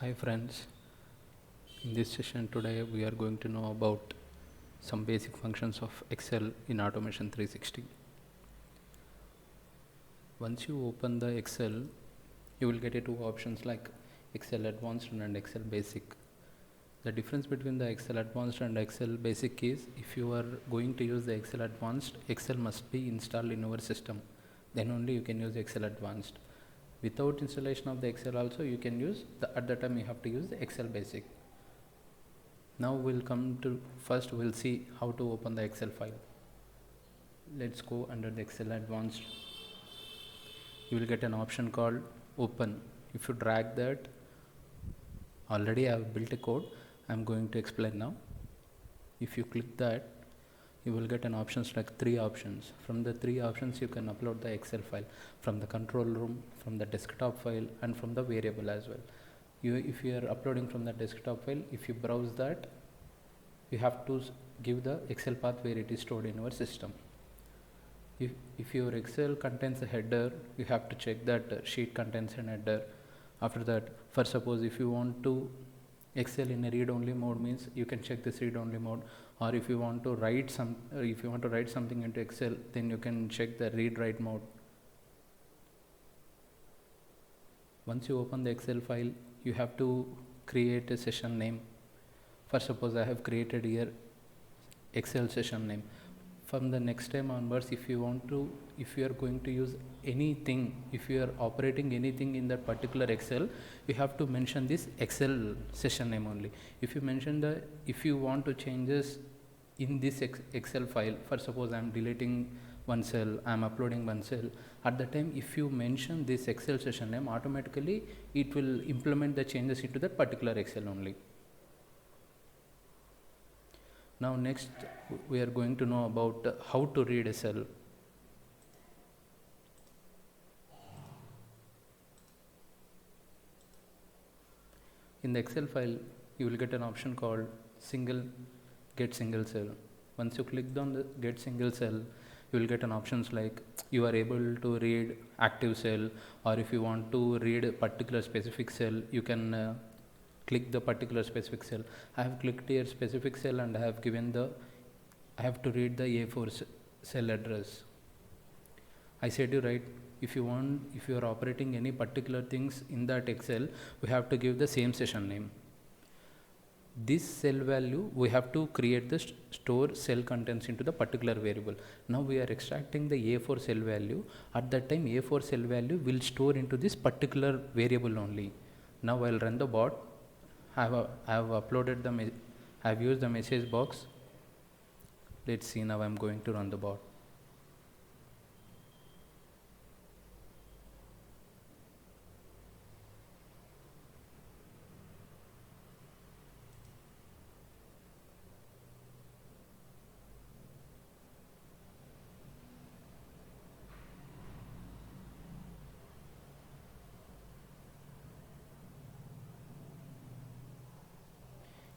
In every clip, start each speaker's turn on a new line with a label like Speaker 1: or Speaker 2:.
Speaker 1: Hi friends, in this session today we are going to know about some basic functions of Excel in Automation 360. Once you open the Excel, you will get two options like Excel Advanced and Excel Basic. The difference between the Excel Advanced and Excel Basic is if you are going to use the Excel Advanced, Excel must be installed in your system. Then only you can use Excel Advanced. Without installation of the Excel also you can use, at the time you have to use the Excel Basic. Now first we'll see how to open the Excel file. Let's go under the Excel Advanced. You will get an option called Open. If you drag that, already I have built a code. I'm going to explain now. If you click that, you will get an options like 3 options. From the 3 options you can upload the Excel file from the control room, from the desktop file and from the variable as well. If you are uploading from the desktop file, if you browse that, you have to give the Excel path where it is stored in your system. If your Excel contains a header, you have to check that sheet contains an header. After that, for suppose if you want to Excel in a read-only mode, means you can check this read-only mode, or if you want to write something into Excel, then you can check the read-write mode. Once you open the Excel file, you have to create a session name. For suppose I have created here Excel session name. From the next time onwards, if you are going to use anything, if you are operating anything in that particular Excel, you have to mention this Excel session name only. If you want to changes in this Excel file, for suppose I am deleting one cell, I am uploading one cell, at the time if you mention this Excel session name, automatically it will implement the changes into that particular Excel only. Now next we are going to know about how to read a cell. In the Excel file, you will get an option called Get Single Cell. Once you click on the Get Single Cell, you will get an options like you are able to read active cell, or if you want to read a particular specific cell, you can click the particular specific cell. I have clicked here specific cell and I have to read the A4 cell address. I said you right, if you are operating any particular things in that Excel, we have to give the same session name. This cell value we have to create the store cell contents into the particular variable. Now we are extracting the A4 cell value. At that time A4 cell value will store into this particular variable only. Now I'll run the bot. I have uploaded I have used the message box. Let's see, now I'm going to run the bot.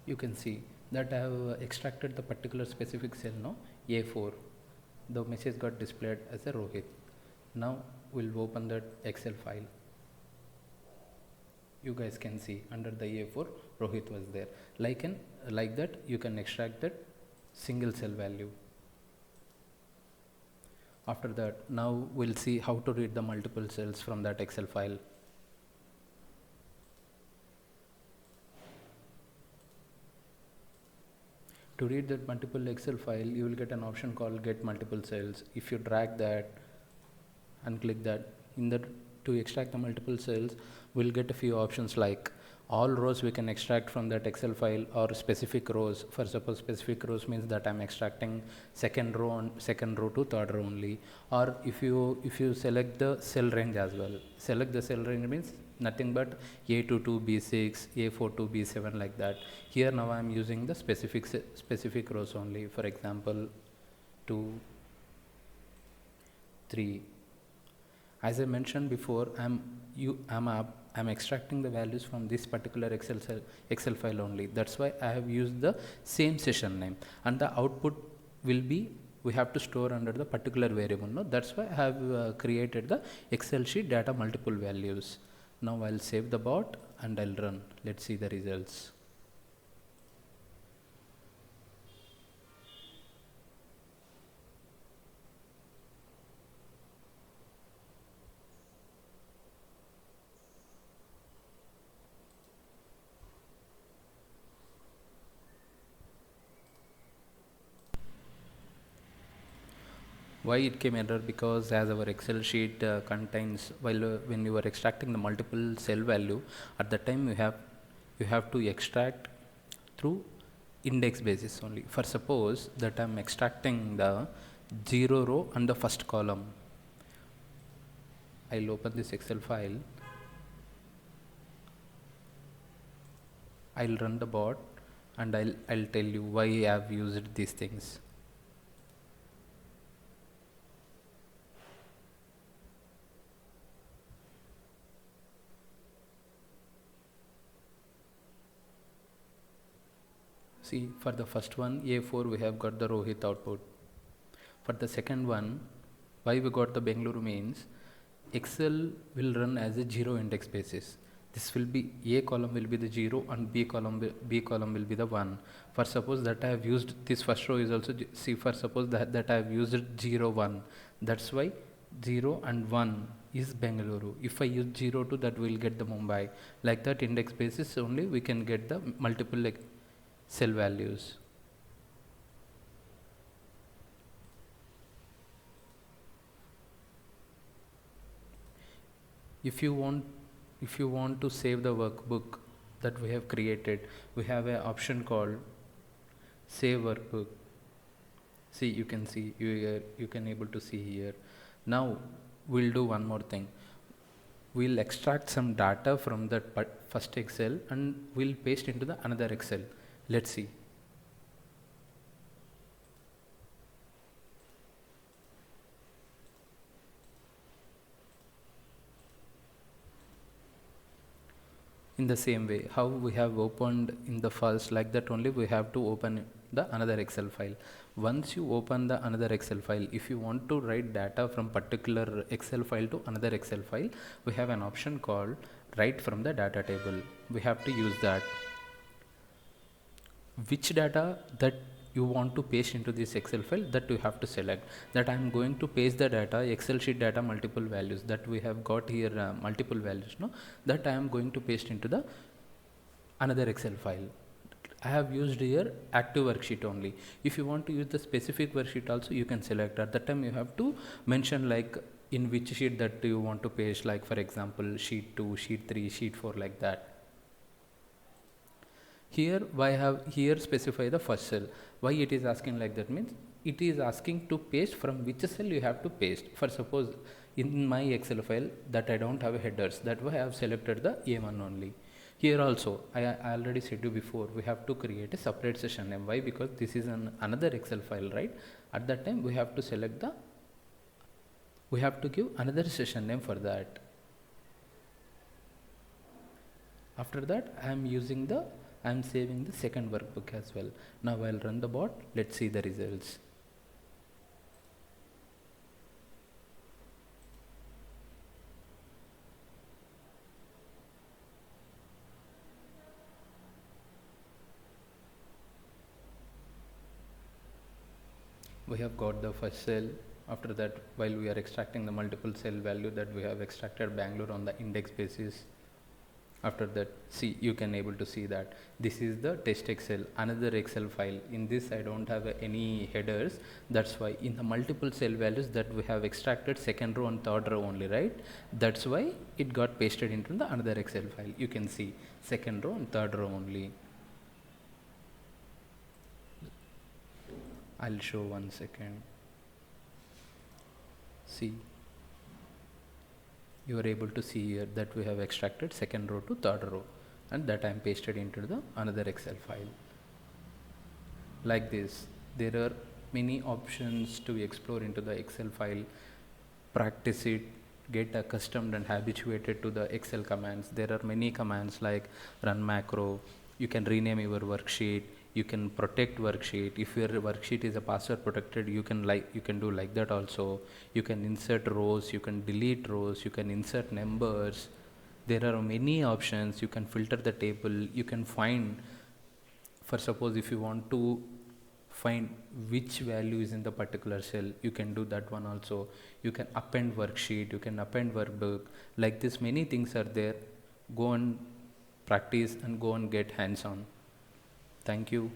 Speaker 1: You can see that I have extracted the particular specific cell now, A4. The message got displayed as a Rohit. Now we'll open that Excel file. You guys can see under the A4 Rohit was there. Like that you can extract that single cell value. After that, now we'll see how to read the multiple cells from that Excel file. To read that multiple Excel file, you will get an option called Get Multiple Cells. If you drag that and click that, to extract the multiple cells, we'll get a few options like all rows we can extract from that Excel file, or specific rows. For suppose specific rows means that I'm extracting second row to third row only. Or if you select the cell range as well. Select the cell range means nothing but A2 to B6, A4 to B7, like that. Here now I am using the specific rows only. For example, 2, 3. As I mentioned before, I'm extracting the values from this particular Excel file only. That's why I have used the same session name, and the output will be, we have to store under the particular variable. No, that's why I have created the Excel sheet data multiple values. Now I'll save the bot and I'll run. Let's see the results. Why it came error? Because as our Excel sheet contains, while when you are extracting the multiple cell value, at the time you have to extract through index basis only. For suppose that I'm extracting the 0 row and the first column, I'll open this Excel file, I'll run the bot, and I'll tell you why I have used these things. See, for the first one, A4, we have got the Rohit output. For the second one, why we got the Bengaluru means Excel will run as a 0 index basis. This will be A column will be the 0 and B column will be the 1. For suppose that I have used this first row is also see, for suppose that I have used 0 1. That's why 0 and 1 is Bengaluru. If I use 0 2, that will get the Mumbai. Like that index basis only we can get the multiple cell values. If you want to save the workbook that we have created, we have an option called save workbook. See, you can see you can able to see here. Now we'll do one more thing. We'll extract some data from that first Excel and we'll paste into the another Excel. Let's see. In the same way, how we have opened in the first, like that only we have to open the another Excel file. Once you open the another Excel file, if you want to write data from particular Excel file to another Excel file, we have an option called write from the data table. We have to use that. Which data that you want to paste into this Excel file, that you have to select. That I am going to paste the data, Excel sheet data, multiple values that we have got here, multiple values, no, that I am going to paste into the another Excel file. I have used here active worksheet only. If you want to use the specific worksheet also, you can select. At that time you have to mention like in which sheet that you want to paste, like for example sheet 2, sheet 3, sheet 4, like that. Here why have here specify the first cell. Why it is asking like that means it is asking to paste from which cell you have to paste. For suppose in my Excel file that I don't have headers, that way I have selected the A1 only. Here also I already said you before, we have to create a separate session name. Why? Because this is another Excel file, right? At that time we have to select we have to give another session name for that. After that I am saving the second workbook as well. Now I'll run the bot. Let's see the results. We have got the first cell. After that, while we are extracting the multiple cell value, that we have extracted Bangalore on the index basis. After that, see, you can able to see that this is the test Excel, another Excel file. In this I don't have any headers. That's why in the multiple cell values that we have extracted second row and third row only, right? That's why it got pasted into the another Excel file. You can see second row and third row only. I'll show 1 second. See, you are able to see here that we have extracted second row to third row, and that I am pasted into the another Excel file. Like this, there are many options to explore into the Excel file. Practice it, get accustomed and habituated to the Excel commands. There are many commands like run macro. You can rename your worksheet. You can protect worksheet. If your worksheet is a password protected, you can do like that also. You can insert rows, you can delete rows, you can insert numbers. There are many options. You can filter the table. You can find, for suppose if you want to find which value is in the particular cell, you can do that one also. You can append worksheet, you can append workbook. Like this, many things are there. Go and practice and go and get hands on. Thank you.